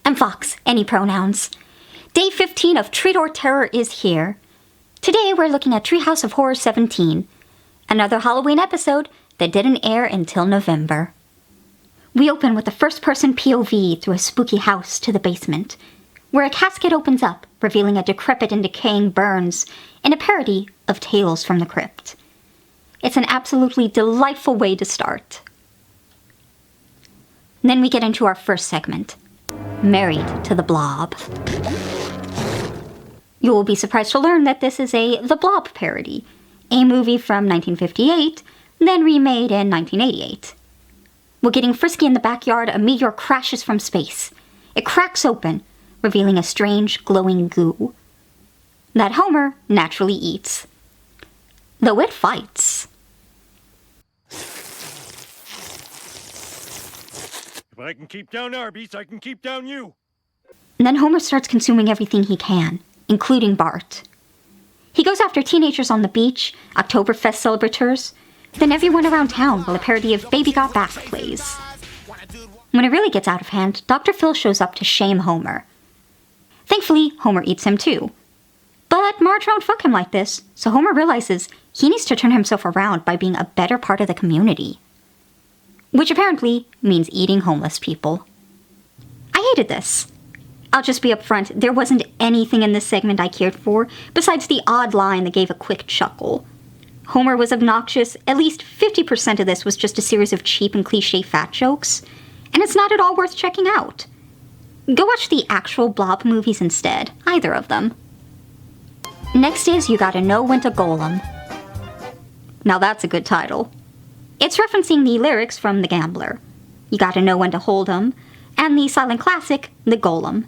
I'm Fox, any pronouns. Day 15 of Treat or Terror is here. Today we're looking at Treehouse of Horror XVII, another Halloween episode that didn't air until November. We open with a first-person POV through a spooky house to the basement, where a casket opens up, revealing a decrepit and decaying Burns in a parody of Tales from the Crypt. It's an absolutely delightful way to start. Then we get into our first segment, Married to the Blob. You will be surprised to learn that this is a The Blob parody, a movie from 1958, then remade in 1988. While getting frisky in the backyard, a meteor crashes from space. It cracks open, revealing a strange, glowing goo that Homer naturally eats, though it fights. If I can keep down Arby's, I can keep down you. And then Homer starts consuming everything he can, including Bart. He goes after teenagers on the beach, Oktoberfest celebrators, then everyone around town while a parody of Baby Got Back plays. When it really gets out of hand, Dr. Phil shows up to shame Homer. Thankfully, Homer eats him too. But Marge won't fuck him like this, so Homer realizes he needs to turn himself around by being a better part of the community. Which apparently means eating homeless people. I hated this. I'll just be upfront, there wasn't anything in this segment I cared for, besides the odd line that gave a quick chuckle. Homer was obnoxious, at least 50% of this was just a series of cheap and cliché fat jokes, and it's not at all worth checking out. Go watch the actual Blob movies instead, either of them. Next is You Gotta Know When to Golem. Now that's a good title. It's referencing the lyrics from The Gambler, You Gotta Know When to Hold 'em, and the silent classic, The Golem.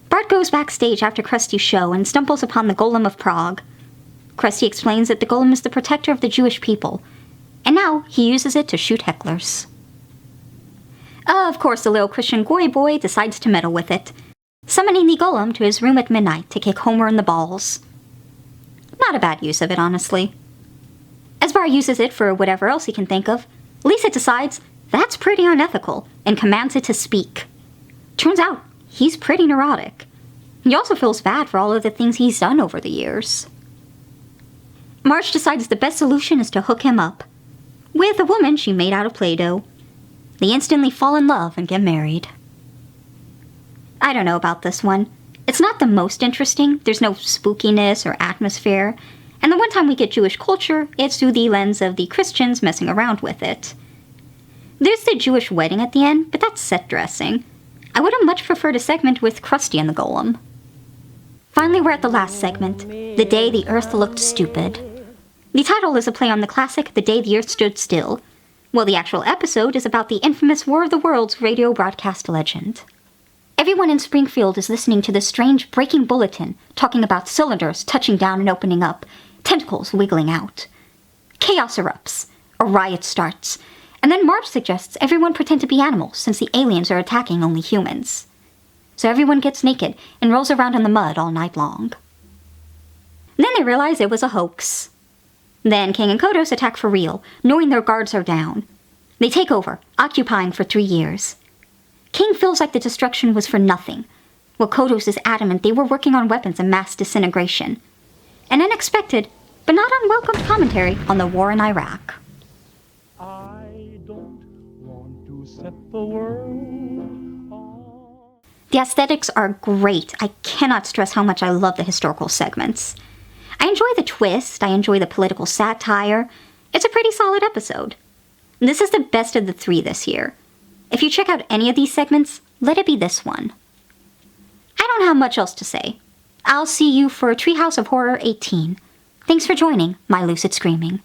Bart goes backstage after Krusty's show and stumbles upon the Golem of Prague. Krusty explains that the Golem is the protector of the Jewish people, and now he uses it to shoot hecklers. Of course, the little Christian goy boy decides to meddle with it, summoning the Golem to his room at midnight to kick Homer in the balls. Not a bad use of it, honestly. As Bart uses it for whatever else he can think of, Lisa decides that's pretty unethical and commands it to speak. Turns out, he's pretty neurotic. He also feels bad for all of the things he's done over the years. Marge decides the best solution is to hook him up with a woman she made out of Play-Doh. They instantly fall in love and get married. I don't know about this one. It's not the most interesting, there's no spookiness or atmosphere, and the one time we get Jewish culture, it's through the lens of the Christians messing around with it. There's the Jewish wedding at the end, but that's set dressing. I would have much preferred a segment with Krusty and the Golem. Finally, we're at the last segment, The Day the Earth Looked Stupid. The title is a play on the classic The Day the Earth Stood Still, while the actual episode is about the infamous War of the Worlds radio broadcast legend. Everyone in Springfield is listening to this strange breaking bulletin talking about cylinders touching down and opening up, tentacles wiggling out. Chaos erupts, a riot starts, and then Marge suggests everyone pretend to be animals since the aliens are attacking only humans. So everyone gets naked and rolls around in the mud all night long. Then they realize it was a hoax. Then King and Kodos attack for real, knowing their guards are down. They take over, occupying for 3 years. King feels like the destruction was for nothing, while Kodos is adamant they were working on weapons of mass disintegration. An unexpected, but not unwelcomed commentary on the war in Iraq. I don't want to set the world on. The aesthetics are great. I cannot stress how much I love the historical segments. I enjoy the twist, I enjoy the political satire. It's a pretty solid episode. This is the best of the 3 this year. If you check out any of these segments, let it be this one. I don't have much else to say. I'll see you for Treehouse of Horror XVIII. Thanks for joining my lucid screaming.